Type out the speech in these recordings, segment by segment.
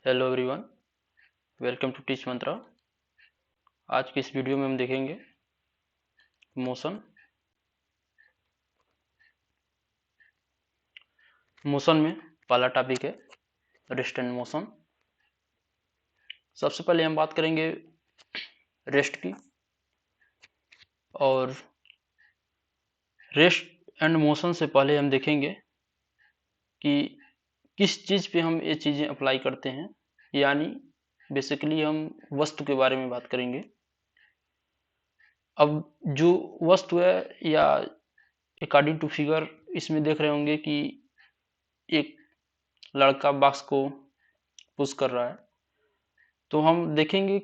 Hello everyone, welcome to teach Mantra. आज की इस वीडियो में हम देखेंगे मोशन। मोशन में पहला टॉपिक है रेस्ट एंड मोशन। सबसे पहले हम बात करेंगे रेस्ट की, और रेस्ट एंड मोशन से पहले हम देखेंगे कि किस चीज़ पे हम ये चीज़ें अप्लाई करते हैं, यानी बेसिकली हम वस्तु के बारे में बात करेंगे। अब जो वस्तु है, या अकॉर्डिंग टू फिगर इसमें देख रहे होंगे कि एक लड़का बॉक्स को पुश कर रहा है। तो हम देखेंगे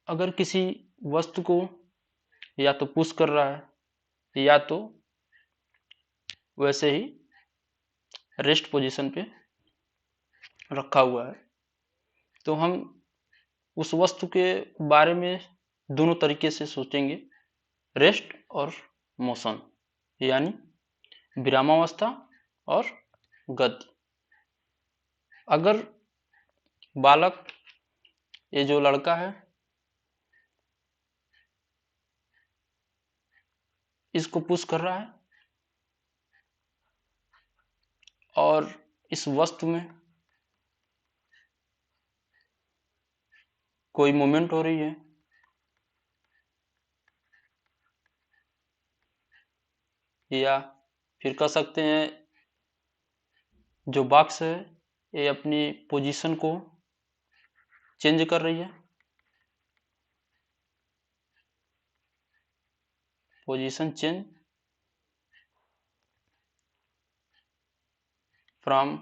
अगर किसी वस्तु को या तो पुश कर रहा है या तो वैसे ही रेस्ट पोजीशन पे रखा हुआ है, तो हम उस वस्तु के बारे में दोनों तरीके से सोचेंगे, रेस्ट और मोशन, यानी विरामावस्था और गति। अगर बालक, ये जो लड़का है, इसको पुश कर रहा है और इस वस्तु में कोई मूवमेंट हो रही है, या फिर कह सकते हैं जो बॉक्स है ये अपनी पोजीशन को चेंज कर रही है, position change from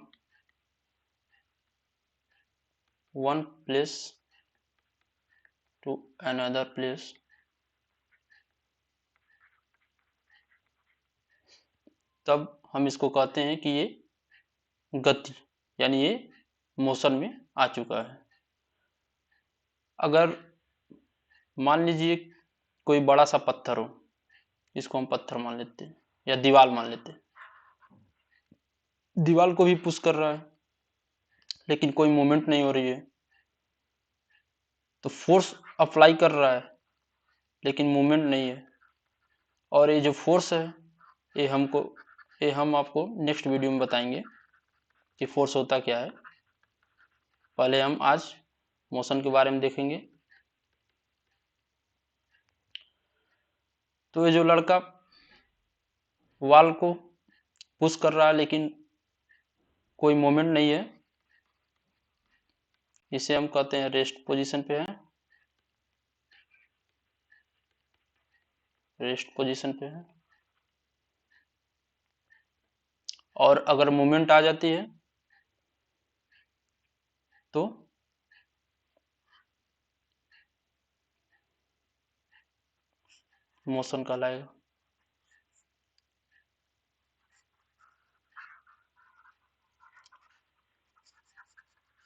one place to another place. तब हम इसको कहते हैं कि ये गति, यानी ये मोशन में आ चुका है। अगर मान लीजिए कोई बड़ा सा पत्थर हो, इसको हम पत्थर मान लेते हैं या दीवार मान लेते हैं, दीवार को भी पुश कर रहा है लेकिन कोई मूवमेंट नहीं हो रही है, तो फोर्स अप्लाई कर रहा है लेकिन मूवमेंट नहीं है। और ये जो फोर्स है ये हम आपको नेक्स्ट वीडियो में बताएंगे कि फोर्स होता क्या है। पहले हम आज मोशन के बारे में देखेंगे। तो ये जो लड़का वॉल को पुश कर रहा है लेकिन कोई मोमेंट नहीं है, इसे हम कहते हैं रेस्ट पोजीशन पे है, रेस्ट पोजीशन पे है। और अगर मूवमेंट आ जाती है तो मोशन कहलाएगा।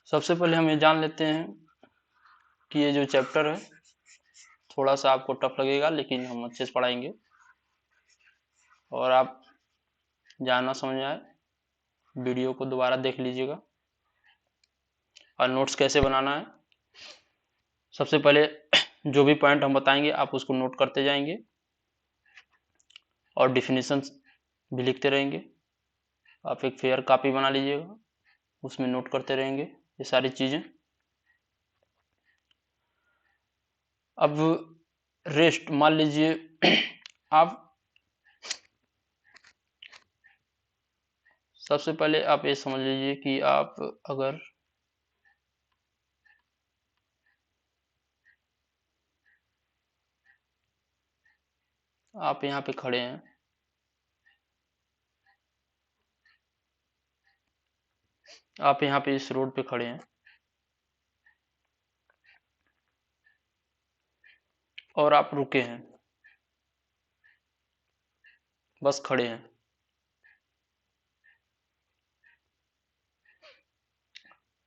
सबसे पहले हम ये जान लेते हैं कि ये जो चैप्टर है थोड़ा सा आपको टफ लगेगा, लेकिन हम अच्छे से पढ़ाएंगे और आप जानना समझ आए वीडियो को दोबारा देख लीजिएगा। और नोट्स कैसे बनाना है, सबसे पहले जो भी पॉइंट हम बताएंगे आप उसको नोट करते जाएंगे और डिफिनीशन भी लिखते रहेंगे। आप एक फेयर कॉपी बना लीजिएगा, उसमें नोट करते रहेंगे ये सारी चीजें। अब रेस्ट मान लीजिए आप, सबसे पहले आप ये समझ लीजिए कि आप अगर आप यहाँ पे खड़े हैं, आप यहाँ पे इस रोड पे खड़े हैं और आप रुके हैं, बस खड़े हैं।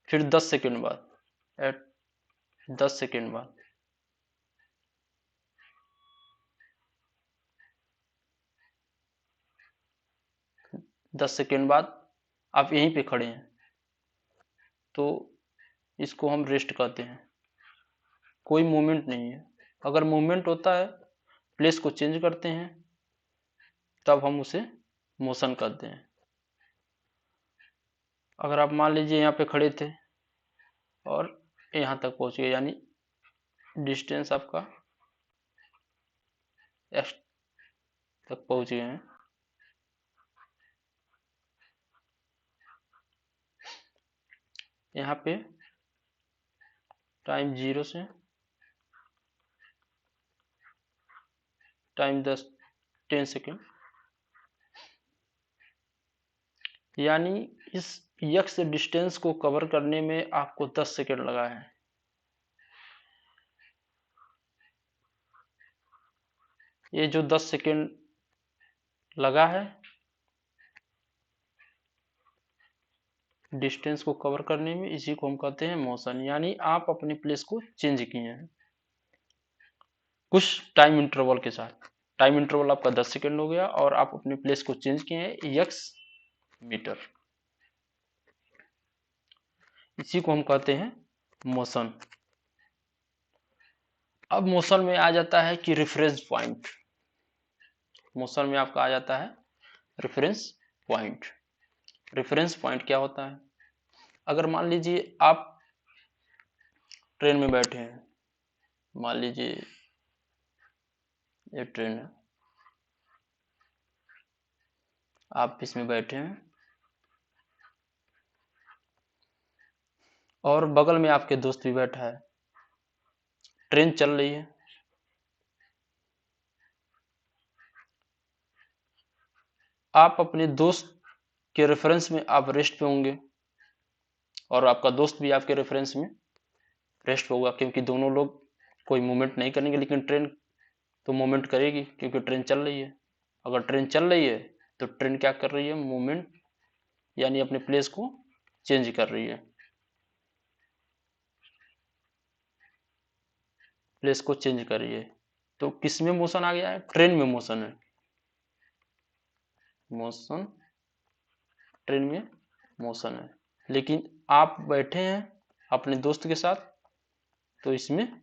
फिर 10 सेकंड बाद, एट 10 सेकंड बाद 10 सेकंड बाद आप यहीं पे खड़े हैं, तो इसको हम रेस्ट कहते हैं। कोई मूवमेंट नहीं है। अगर मूवमेंट होता है, प्लेस को चेंज करते हैं, तब हम उसे मोशन कहते हैं। अगर आप मान लीजिए यहाँ पे खड़े थे और यहाँ तक पहुँच गए, यानी डिस्टेंस आपका एक्स तक पहुँच गए हैं, यहाँ पे टाइम 0 से टाइम 10 सेकेंड, यानी इस यक्स डिस्टेंस को कवर करने में आपको 10 सेकेंड लगा है। ये जो 10 सेकेंड लगा है डिस्टेंस को कवर करने में, इसी को हम कहते हैं मोशन। यानी आप अपनी प्लेस को चेंज किए हैं कुछ टाइम इंटरवल के साथ। टाइम इंटरवल आपका 10 सेकेंड हो गया और आप अपनी प्लेस को चेंज किए हैं यक्स मीटर। इसी को हम कहते हैं मोशन। अब मोशन में आ जाता है कि रेफरेंस पॉइंट। मोशन में आपका आ जाता है रेफरेंस पॉइंट। रेफरेंस पॉइंट क्या होता है? अगर मान लीजिए आप ट्रेन में बैठे हैं, मान लीजिए ये ट्रेन है, आप इसमें बैठे हैं और बगल में आपके दोस्त भी बैठा है, ट्रेन चल रही है। आप अपने दोस्त के रेफरेंस में आप रेस्ट पे होंगे और आपका दोस्त भी आपके रेफरेंस में रेस्ट पे होगा, क्योंकि दोनों लोग कोई मूवमेंट नहीं करेंगे, लेकिन ट्रेन तो मूवमेंट करेगी क्योंकि ट्रेन चल रही है। अगर ट्रेन चल रही है तो ट्रेन क्या कर रही है? मूवमेंट, यानी अपने प्लेस को चेंज कर रही है। प्लेस को चेंज कर रही है। तो किस में मोशन आ गया है? ट्रेन में मोशन है। मोशन, ट्रेन में मोशन है। लेकिन आप बैठे हैं अपने दोस्त के साथ, तो इसमें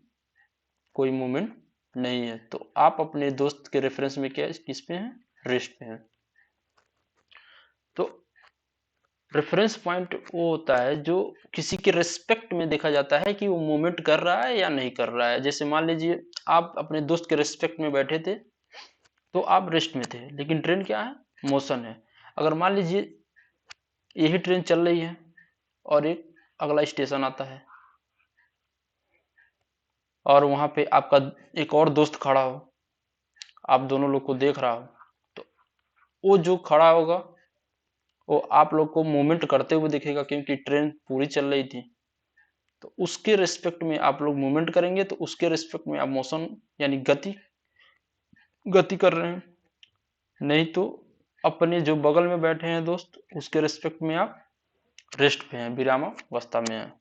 कोई मूवमेंट नहीं है। तो आप अपने दोस्त के रेफरेंस में क्या, किस पे हैं? रेस्ट पे हैं। तो रेफरेंस पॉइंट वो होता है जो किसी के रेस्पेक्ट में देखा जाता है कि वो मूवमेंट कर रहा है या नहीं कर रहा है। जैसे मान लीजिए आप अपने दोस्त के रेस्पेक्ट में बैठे थे, तो आप रेस्ट में थे, लेकिन ट्रेन क्या है? मोशन है। अगर मान लीजिए यही ट्रेन चल रही है और एक अगला स्टेशन आता है और वहां पे आपका एक और दोस्त खड़ा हो, आप दोनों लोग को देख रहा हो, तो वो जो खड़ा होगा वो आप लोग को मूवमेंट करते हुए दिखेगा, क्योंकि ट्रेन पूरी चल रही थी। तो उसके रिस्पेक्ट में आप लोग मूवमेंट करेंगे, तो उसके रिस्पेक्ट में आप मोशन यानी गति गति कर रहे हैं। नहीं तो अपने जो बगल में बैठे हैं दोस्त, उसके रिस्पेक्ट में आप रेस्ट पे हैं, विरामावस्था में हैं।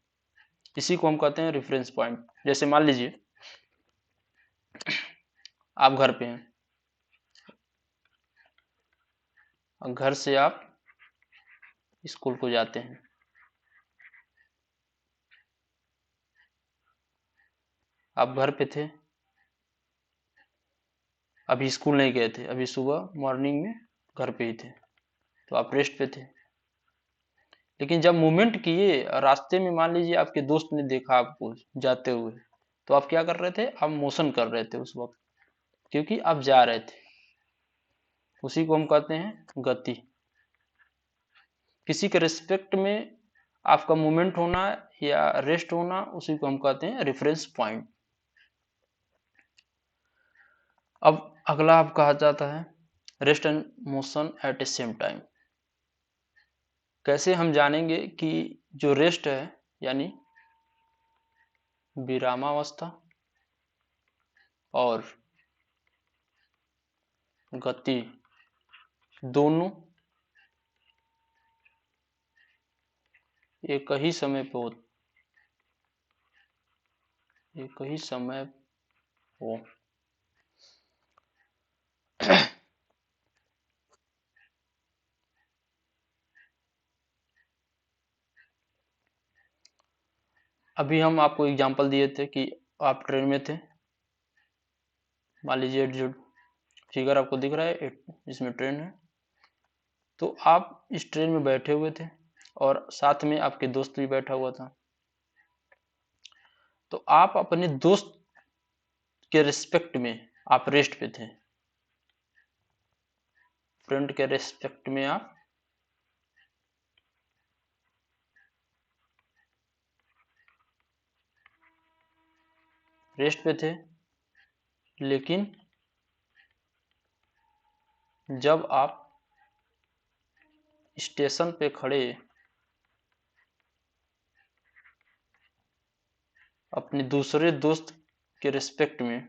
इसी को हम कहते हैं रेफरेंस पॉइंट। जैसे मान लीजिए आप घर पे हैं, और घर से आप स्कूल को जाते हैं। आप घर पे थे, अभी स्कूल नहीं गए थे, अभी सुबह मॉर्निंग में घर पे ही थे, तो आप रेस्ट पे थे। लेकिन जब मूवमेंट किए, रास्ते में मान लीजिए आपके दोस्त ने देखा आपको जाते हुए, तो आप क्या कर रहे थे? आप मोशन कर रहे थे उस वक्त, क्योंकि आप जा रहे थे। उसी को हम कहते हैं गति। किसी के रिस्पेक्ट में आपका मूवमेंट होना या रेस्ट होना, उसी को हम कहते हैं रेफरेंस पॉइंट। अब अगला आप कहा जाता है rest and motion at a same time. कैसे हम जानेंगे कि जो रेस्ट है यानी विरामावस्था और गति दोनों एक ही समय पे हो, एक ही समय हो। अभी हम आपको एग्जांपल दिए थे कि आप ट्रेन में थे, मान लीजिए जो फिगर आपको दिख रहा है इसमें ट्रेन है, तो आप इस ट्रेन में बैठे हुए थे और साथ में आपके दोस्त भी बैठा हुआ था। तो आप अपने दोस्त के रिस्पेक्ट में आप रेस्ट पे थे, फ्रेंड के रिस्पेक्ट में आप रेस्ट पे थे, लेकिन जब आप स्टेशन पे खड़े अपने दूसरे दोस्त के रिस्पेक्ट में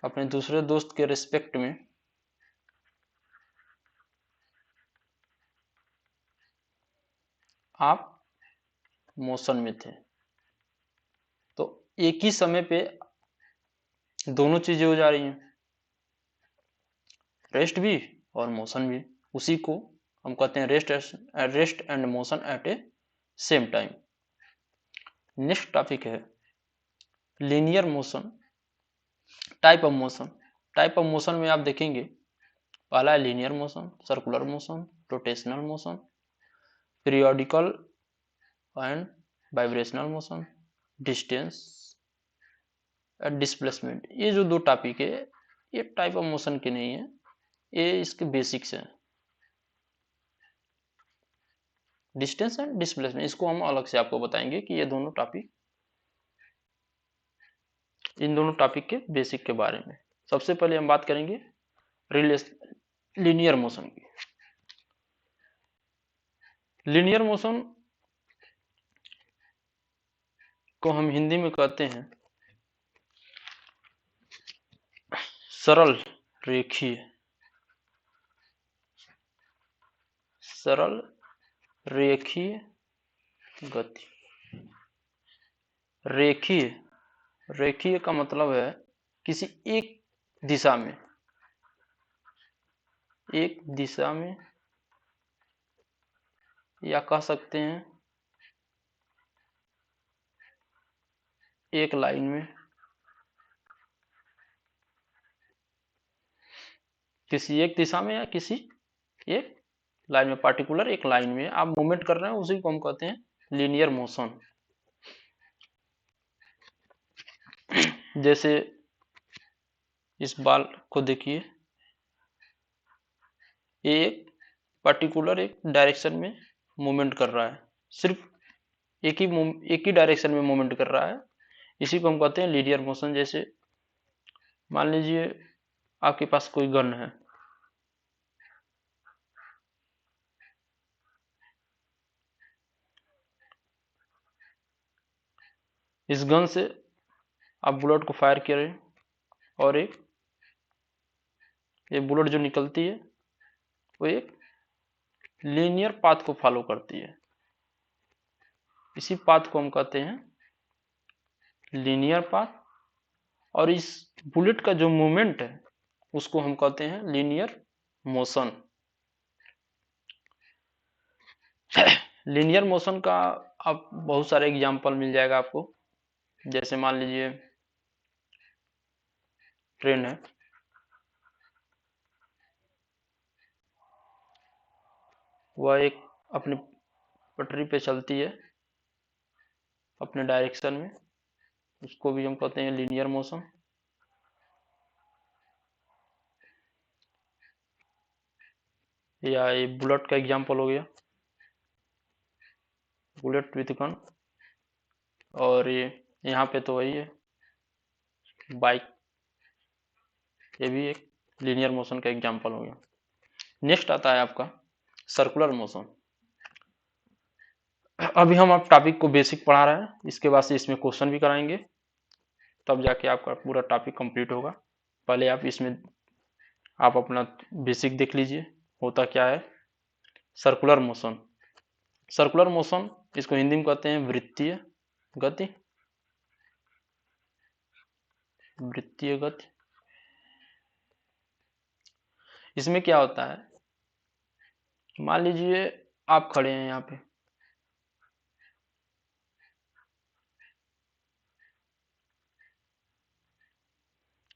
अपने दूसरे दोस्त के रिस्पेक्ट में आप मोशन में थे, तो एक ही समय पे दोनों चीजें हो जा रही हैं, रेस्ट भी और मोशन भी। उसी को हम कहते हैं rest and motion at a same time. Next topic है linear motion, type of motion. Type of motion में आप देखेंगे पहला है linear motion, circular motion, rotational motion, periodical and vibrational motion, distance and displacement. ये जो दो टॉपिक है ये टाइप ऑफ मोशन के नहीं है, ये इसके बेसिक्स हैं। डिस्टेंस एंड डिस्प्लेसमेंट इसको हम अलग से आपको बताएंगे कि ये दोनों टॉपिक, इन दोनों टॉपिक के बेसिक के बारे में। सबसे पहले हम बात करेंगे लीनियर मोशन की। लीनियर मोशन को हम हिंदी में कहते हैं सरल रेखीय, सरल रेखीय गति। रेखीय, रेखीय का मतलब है किसी एक दिशा में, एक दिशा में, या कह सकते हैं एक लाइन में, किसी एक दिशा में या किसी एक लाइन में, पार्टिकुलर एक लाइन में आप मूवमेंट कर रहे हैं, उसी को हम कहते हैं लीनियर मोशन। जैसे इस बाल को देखिए, ये एक पर्टिकुलर एक डायरेक्शन में मूवमेंट कर रहा है, सिर्फ एक ही डायरेक्शन में मूवमेंट कर रहा है, इसी को हम कहते हैं लीनियर मोशन। जैसे मान लीजिए आपके पास कोई गन है, इस गन से आप बुलेट को फायर करें और ये बुलेट जो निकलती है वो एक लीनियर पाथ को फॉलो करती है, इसी पाथ को हम कहते हैं लीनियर पाथ। और इस बुलेट का जो मूवमेंट है उसको हम कहते हैं लीनियर मोशन। लीनियर मोशन का अब बहुत सारे एग्जांपल मिल जाएगा आपको। जैसे मान लीजिए ट्रेन है, वह एक अपनी पटरी पे चलती है अपने डायरेक्शन में, उसको भी हम कहते हैं लीनियर मोशन। या ये बुलेट का एग्जांपल हो गया, बुलेट विथ गन। और ये यहाँ पे तो वही है बाइक, ये भी एक लीनियर मोशन का एग्जांपल हो गया। नेक्स्ट आता है आपका सर्कुलर मोशन। अभी हम आप टॉपिक को बेसिक पढ़ा रहे हैं, इसके बाद से इसमें क्वेश्चन भी कराएंगे, तब जाके आपका पूरा टॉपिक कंप्लीट होगा। पहले आप इसमें आप अपना बेसिक देख लीजिए होता क्या है सर्कुलर मोशन। सर्कुलर मोशन इसको हिंदी में कहते हैं वृत्तीय गति, वृत्तीय गति। इसमें क्या होता है, मान लीजिए आप खड़े हैं यहाँ पे,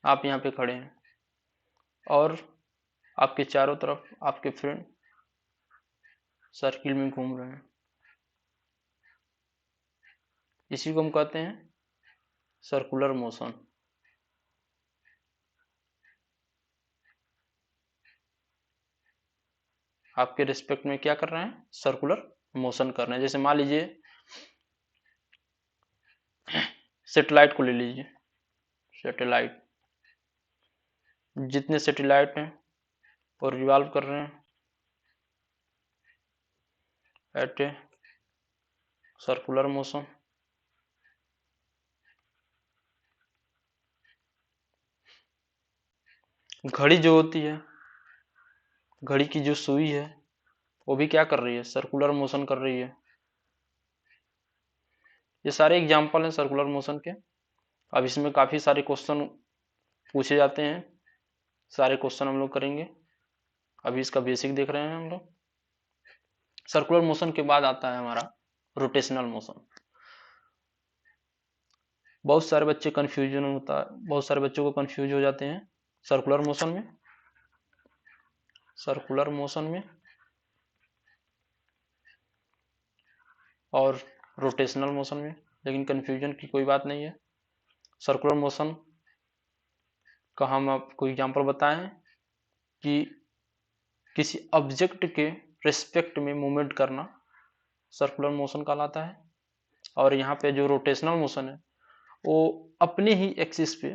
आप यहाँ पे खड़े हैं और आपके चारों तरफ आपके फ्रेंड सर्किल में घूम रहे हैं। इसी को हम कहते हैं सर्कुलर मोशन। आपके रिस्पेक्ट में क्या कर रहे हैं, सर्कुलर मोशन कर रहे हैं। जैसे मान लीजिए सैटेलाइट को ले लीजिए, सैटेलाइट, जितने सैटेलाइट हैं वो रिवॉल्व कर रहे हैं एट ए सर्कुलर मोशन। घड़ी जो होती है, घड़ी की जो सुई है वो भी क्या कर रही है, सर्कुलर मोशन कर रही है। ये सारे एग्जाम्पल हैं सर्कुलर मोशन के। अब इसमें काफी सारे क्वेश्चन पूछे जाते हैं, सारे क्वेश्चन हम लोग करेंगे। अभी इसका बेसिक देख रहे हैं हम लोग। सर्कुलर मोशन के बाद आता है हमारा रोटेशनल मोशन। बहुत सारे बच्चे कंफ्यूजन होता है, बहुत सारे बच्चों को कंफ्यूज हो जाते हैं सर्कुलर मोशन में, सर्कुलर मोशन में और रोटेशनल मोशन में, लेकिन कंफ्यूजन की कोई बात नहीं है। सर्कुलर मोशन का हम आपको एग्जांपल बताएं कि किसी ऑब्जेक्ट के रिस्पेक्ट में मूवमेंट करना सर्कुलर मोशन कहलाता है। और यहाँ पे जो रोटेशनल मोशन है वो अपने ही एक्सिस पे,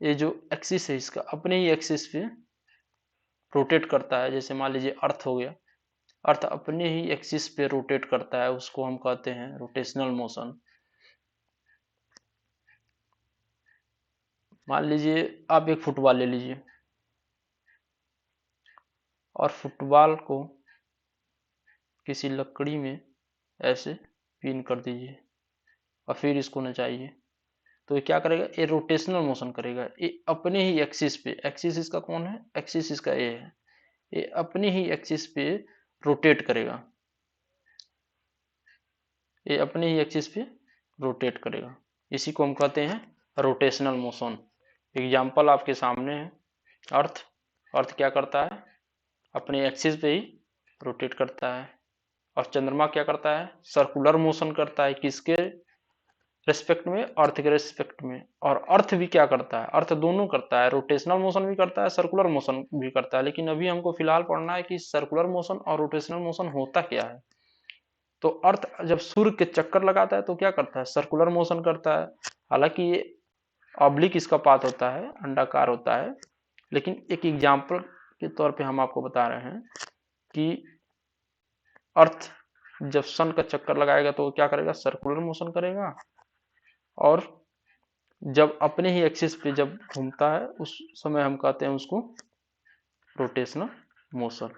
ये जो एक्सिस है इसका अपने ही एक्सिस पे रोटेट करता है। जैसे मान लीजिए अर्थ हो गया, अर्थ अपने ही एक्सिस पे रोटेट करता है, उसको हम कहते हैं रोटेशनल मोशन। मान लीजिए आप एक फुटबॉल ले लीजिए और फुटबॉल को किसी लकड़ी में ऐसे पिन कर दीजिए और फिर इसको नचाइए, तो ये क्या करेगा, ये रोटेशनल मोशन करेगा। ये अपने ही एक्सिस पे, एक्सिस इसका कौन है, एक्सिस इसका ए है, ये अपने ही एक्सिस पे रोटेट करेगा, ये अपने ही एक्सिस पे रोटेट करेगा। इसी को हम कहते हैं रोटेशनल मोशन। एग्जाम्पल आपके सामने है, अर्थ, अर्थ क्या करता है, अपने एक्सिस पे ही रोटेट करता है। और चंद्रमा क्या करता है, सर्कुलर मोशन करता है, किसके रेस्पेक्ट में, अर्थ के रेस्पेक्ट में। और अर्थ भी क्या करता है, अर्थ दोनों करता है, रोटेशनल मोशन भी करता है, सर्कुलर मोशन भी करता है। लेकिन अभी हमको फिलहाल पढ़ना है कि सर्कुलर मोशन और रोटेशनल मोशन होता क्या है। तो अर्थ जब सूर्य के चक्कर लगाता है तो क्या करता है, सर्कुलर मोशन करता है। हालांकि ये ऑब्लिक इसका पाथ होता है, अंडाकार होता है, लेकिन एक एग्जाम्पल के तौर पे हम आपको बता रहे हैं कि अर्थ जब सन का चक्कर लगाएगा तो क्या करेगा, सर्कुलर मोशन करेगा। और जब अपने ही एक्सिस पे जब घूमता है उस समय हम कहते हैं उसको रोटेशनल मोशन।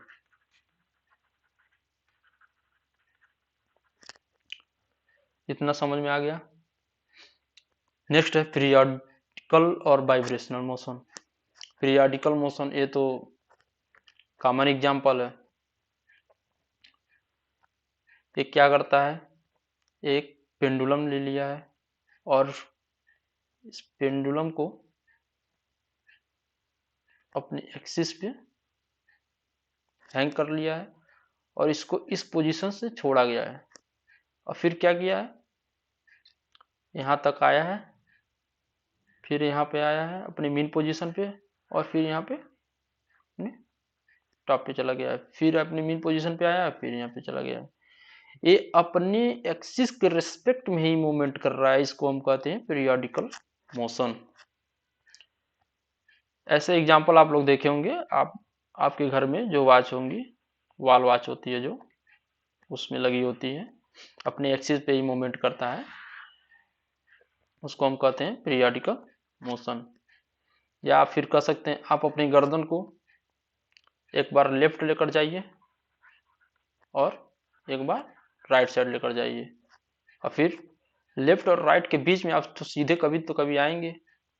इतना समझ में आ गया। नेक्स्ट है पीरियोडिकल और वाइब्रेशनल मोशन। पीरियोडिकल मोशन ये तो कॉमन एग्जांपल है। ये क्या करता है, एक पेंडुलम ले लिया है और इस पेंडुलम को अपने एक्सिस पे हैंग कर लिया है और इसको इस पोजीशन से छोड़ा गया है। और फिर क्या किया है, यहाँ तक आया है, फिर यहाँ पे आया है अपनी मेन पोजीशन पे, और फिर यहाँ पे अपने टॉप पे चला गया है, फिर अपनी मेन पोजीशन पे आया है, फिर यहाँ पे चला गया है। ये अपने एक्सिस के रिस्पेक्ट में ही मूवमेंट कर रहा है, इसको हम कहते हैं पीरियोडिकल मोशन। ऐसे एग्जांपल आप लोग देखे होंगे, आपके घर में जो वॉच होंगी, वॉल वॉच होती है जो उसमें लगी होती है, अपने एक्सिस पे ही मूवमेंट करता है, उसको हम कहते हैं पीरियोडिकल मोशन। या आप फिर कह सकते हैं, आप अपनी गर्दन को एक बार लेफ्ट लेकर जाइए और एक बार राइट साइड लेकर जाइए, और फिर लेफ्ट और राइट के बीच में आप तो सीधे कभी तो कभी आएंगे।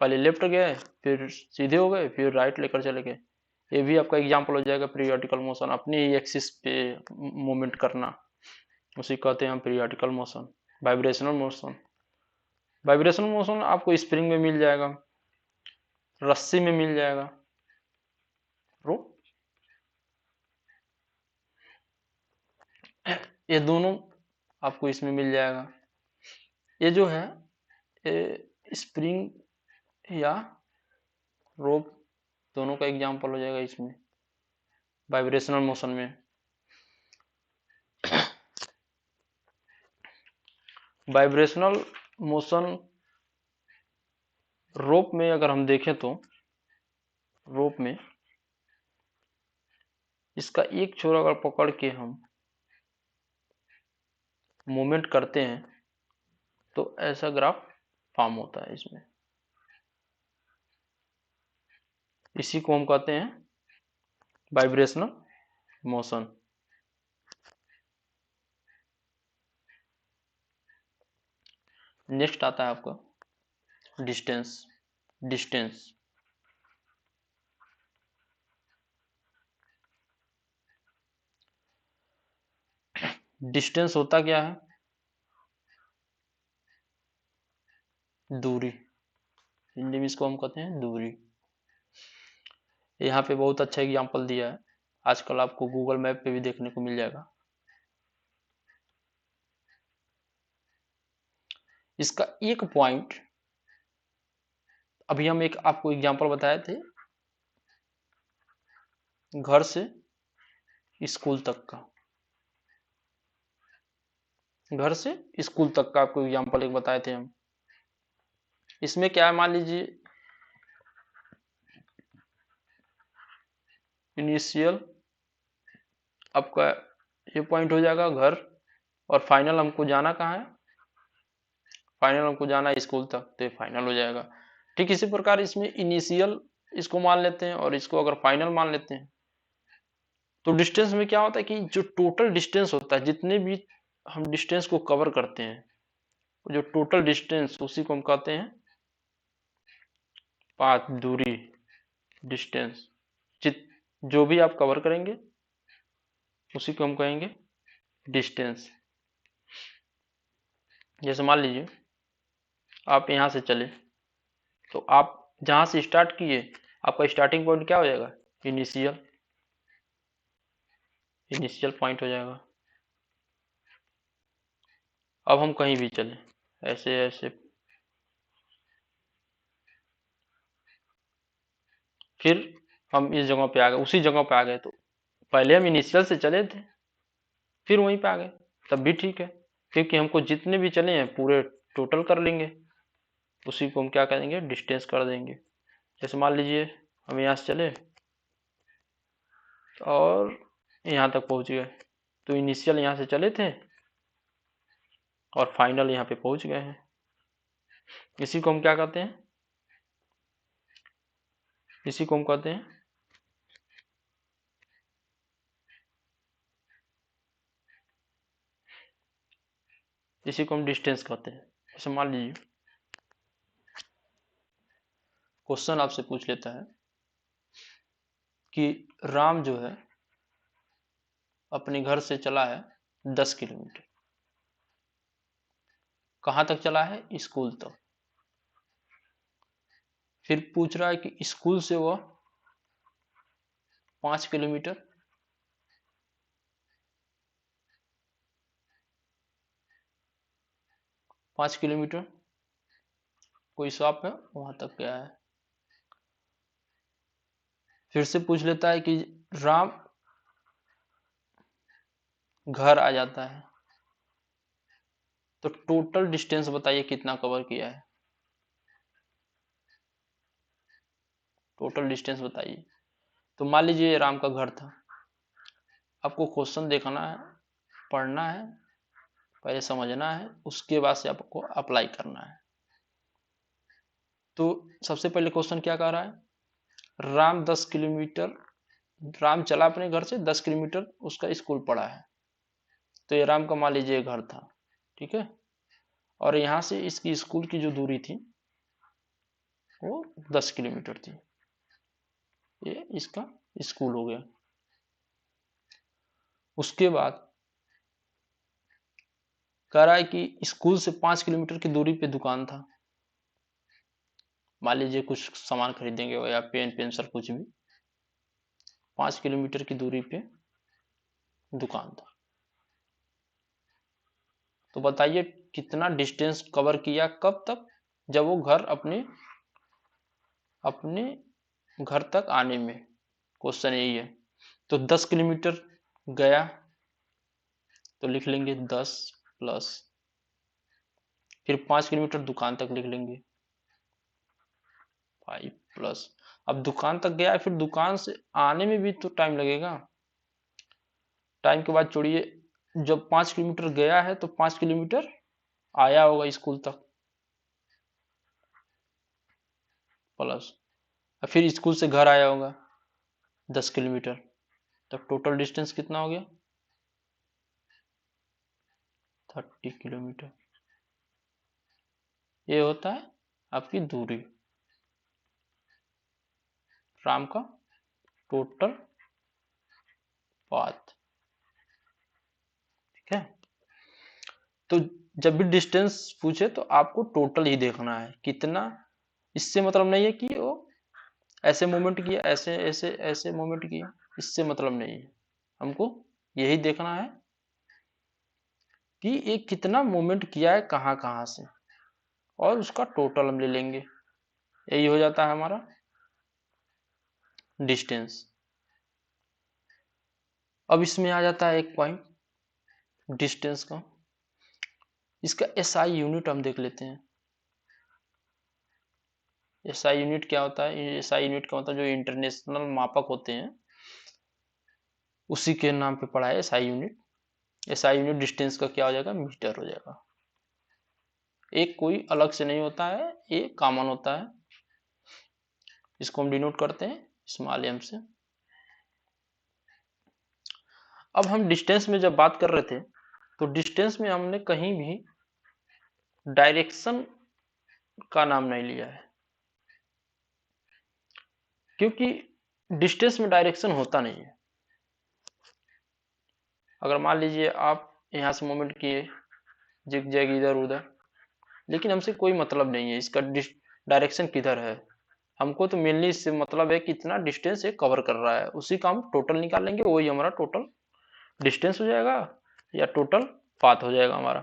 पहले लेफ्ट गए, फिर सीधे हो गए, फिर राइट लेकर चले गए। ये भी आपका एग्जाम्पल हो जाएगा पीरियोडिकल मोशन, अपनी ही एक्सिस पे मूवमेंट करना, उसी कहते हैं हम periodical motion. Vibrational motion, vibrational motion आपको स्प्रिंग में मिल जाएगा, रस्सी में मिल जाएगा, ये दोनों आपको इसमें मिल जाएगा। ये जो है स्प्रिंग या रोप दोनों का एग्जाम्पल हो जाएगा इसमें वाइब्रेशनल मोशन में। वाइब्रेशनल मोशन रोप में अगर हम देखें तो रोप में इसका एक छोर अगर पकड़ के हम मूवमेंट करते हैं तो ऐसा ग्राफ फॉर्म होता है इसमें, इसी को हम कहते हैं वाइब्रेशनल मोशन। नेक्स्ट आता है आपका डिस्टेंस। डिस्टेंस डिस्टेंस होता क्या है? दूरी, हिंदी में इसको हम कहते हैं दूरी। यहाँ पे बहुत अच्छा एग्जांपल दिया है, आजकल आपको गूगल मैप पे भी देखने को मिल जाएगा। इसका एक पॉइंट, अभी हम एक आपको एग्जांपल बताए थे घर से स्कूल तक का, घर से स्कूल तक का आपको एग्जांपल एक बताए थे हम। इसमें क्या है, मान लीजिए इनिशियल आपका ये पॉइंट हो जाएगा घर, और फाइनल हमको जाना कहाँ है? फाइनल हमको जाना है स्कूल तक, तो ये फाइनल हो जाएगा। ठीक इसी प्रकार इसमें इनिशियल इसको मान लेते हैं और इसको अगर फाइनल मान लेते हैं, तो डिस्टेंस में क्या होता है कि जो टोटल डिस्टेंस होता है, जितने भी हम डिस्टेंस को कवर करते हैं, जो टोटल डिस्टेंस उसी को हम कहते हैं पाथ, दूरी, डिस्टेंस। जो भी आप कवर करेंगे उसी को हम कहेंगे डिस्टेंस। जैसे मान लीजिए आप यहां से चले, तो आप जहां से स्टार्ट किए आपका स्टार्टिंग पॉइंट क्या हो जाएगा? इनिशियल, इनिशियल पॉइंट हो जाएगा। अब हम कहीं भी चले, ऐसे ऐसे, फिर हम इस जगह पे आ गए, उसी जगह पे आ गए, तो पहले हम इनिशियल से चले थे फिर वहीं पे आ गए, तब भी ठीक है, क्योंकि हमको जितने भी चले हैं पूरे टोटल कर लेंगे, उसी को हम क्या करेंगे? डिस्टेंस कर देंगे। जैसे मान लीजिए हम यहाँ से चले और यहाँ तक पहुँच गए, तो इनिशियल यहाँ से चले थे और फाइनल यहाँ पे पहुँच गए हैं। इसी को हम क्या कहते हैं? इसी को हम कहते हैं इसी को हम डिस्टेंस कहते हैं। जैसे मान लीजिए क्वेश्चन आपसे पूछ लेता है कि राम जो है अपने घर से चला है 10 किलोमीटर, कहाँ तक चला है? स्कूल तक। फिर पूछ रहा है कि स्कूल से वह 5 किलोमीटर, 5 किलोमीटर कोई शॉप है वहां तक गया है। फिर से पूछ लेता है कि राम घर आ जाता है, तो टोटल डिस्टेंस बताइए कितना कवर किया है? टोटल डिस्टेंस बताइए। तो मान लीजिए राम का घर था, आपको क्वेश्चन देखना है, पढ़ना है, पहले समझना है, उसके बाद से आपको अप्लाई करना है। तो सबसे पहले क्वेश्चन क्या कह रहा है? राम 10 किलोमीटर, राम चला अपने घर से 10 किलोमीटर, उसका स्कूल पड़ा है, तो ये राम का मान लीजिए घर था, ठीक है, और यहाँ से इसकी स्कूल की जो दूरी थी वो 10 किलोमीटर थी, ये इसका स्कूल हो गया। उसके बाद कह रहा है कि स्कूल से 5 किलोमीटर की दूरी पे दुकान था। मान लीजिए कुछ सामान खरीदेंगे या पेन पेंसिल कुछ भी, 5 किलोमीटर की दूरी पे दुकान था। तो बताइए कितना डिस्टेंस कवर किया, कब तक, जब वो घर अपने घर तक आने में। क्वेश्चन यही है। तो 10 किलोमीटर गया तो लिख लेंगे 10 प्लस, फिर 5 किलोमीटर दुकान तक लिख लेंगे 5 प्लस। अब दुकान तक गया, फिर दुकान से आने में भी तो टाइम लगेगा। टाइम के बाद छोड़िए, जब 5 किलोमीटर गया है तो 5 किलोमीटर आया होगा स्कूल तक, प्लस फिर स्कूल से घर आया होगा 10 किलोमीटर। तब टोटल डिस्टेंस कितना हो गया? 30 किलोमीटर। ये होता है आपकी दूरी, राम का टोटल पाथ। ठीक है, तो जब भी डिस्टेंस पूछे तो आपको टोटल ही देखना है कितना। इससे मतलब नहीं है कि वो ऐसे मूवमेंट किया, ऐसे ऐसे ऐसे मूवमेंट किया, इससे मतलब नहीं है। हमको यही देखना है कि ये कितना मूवमेंट किया है, कहाँ कहाँ से, और उसका टोटल हम ले लेंगे। यही हो जाता है हमारा डिस्टेंस। अब इसमें आ जाता है एक पॉइंट डिस्टेंस का, इसका एसआई यूनिट हम देख लेते हैं। एसआई यूनिट क्या होता है? एसआई यूनिट क्या होता है? जो इंटरनेशनल मापक होते हैं उसी के नाम पे पड़ा है SI unit. SI unit distance का क्या हो जाएगा? मीटर हो जाएगा। एक कोई अलग से नहीं होता है, ये कॉमन होता है। इसको हम डिनोट करते हैं स्मॉल एम से। अब हम डिस्टेंस में जब बात कर रहे थे तो डिस्टेंस में हमने कहीं भी डायरेक्शन का नाम नहीं लिया है, क्योंकि डिस्टेंस में डायरेक्शन होता नहीं है। अगर मान लीजिए आप यहाँ से मूवमेंट किए जिग जैग इधर उधर, लेकिन हमसे कोई मतलब नहीं है इसका डायरेक्शन किधर है। हमको तो मेनली इससे मतलब है कितना डिस्टेंस ये कवर कर रहा है, उसी का हम टोटल निकालेंगे, वही हमारा टोटल डिस्टेंस हो जाएगा या टोटल पाथ हो जाएगा हमारा।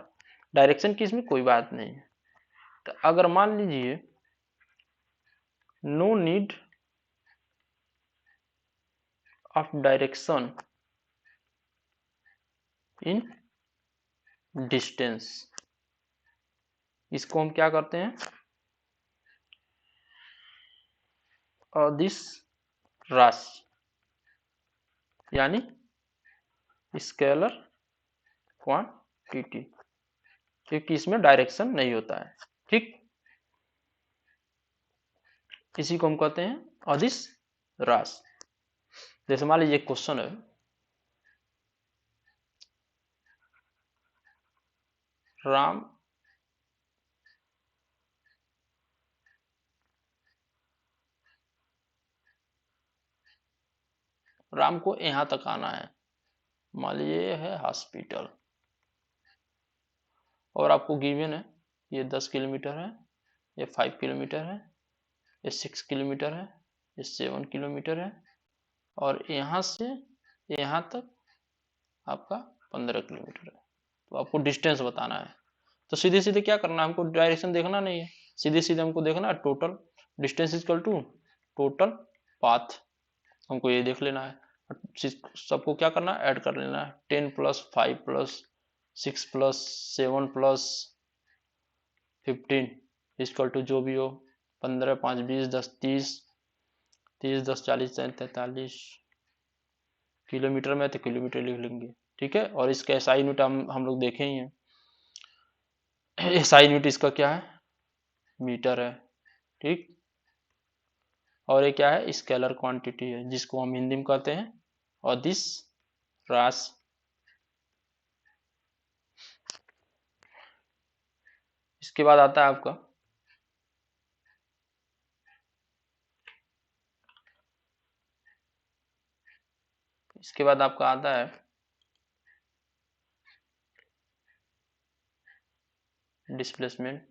डायरेक्शन की इसमें कोई बात नहीं है। तो अगर मान लीजिए no need of direction in distance, इसको हम क्या करते हैं? दिस राशि यानी स्केलर क्वांटिटी, क्योंकि इसमें डायरेक्शन नहीं होता है। ठीक, इसी को हम कहते हैं अदिश राशि। जैसे मान लीजिए क्वेश्चन है, राम राम को यहां तक आना है। मान लीजिए ये है हॉस्पिटल, और आपको गिवन है ये 10 किलोमीटर है, ये 5 किलोमीटर है, ये 6 किलोमीटर है, ये 7 किलोमीटर है, और यहाँ से यहाँ तक आपका 15 किलोमीटर है। तो आपको डिस्टेंस बताना है। तो सीधे सीधे क्या करना है? हमको डायरेक्शन देखना नहीं है, सीधे सीधे हमको देखना है total distance equal to total path. हमको ये देख लेना है। सबको क्या करना है? ऐड कर लेना है। 10 plus 5 plus 6 plus 7 plus 15 equal to जो भी हो, 15 5 20 10 30, 30 10 40 43 किलोमीटर में तो किलोमीटर लिख लेंगे। ठीक है, और इसका एसआई यूनिट हम लोग देखे ही हैं। एसआई यूनिट इसका क्या है? मीटर है। ठीक, और ये क्या है? स्केलर क्वांटिटी है, जिसको हम हिंदी में कहते हैं अदिश राशि। इसके बाद आता है आपका इसके बाद आपका आता है डिस्प्लेसमेंट।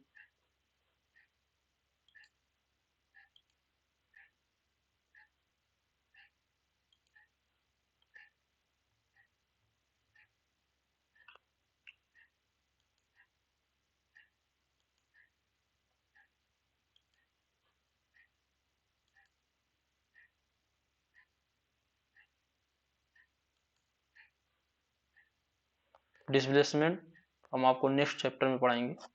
डिस्प्लेसमेंट हम आपको नेक्स्ट चैप्टर में पढ़ाएंगे।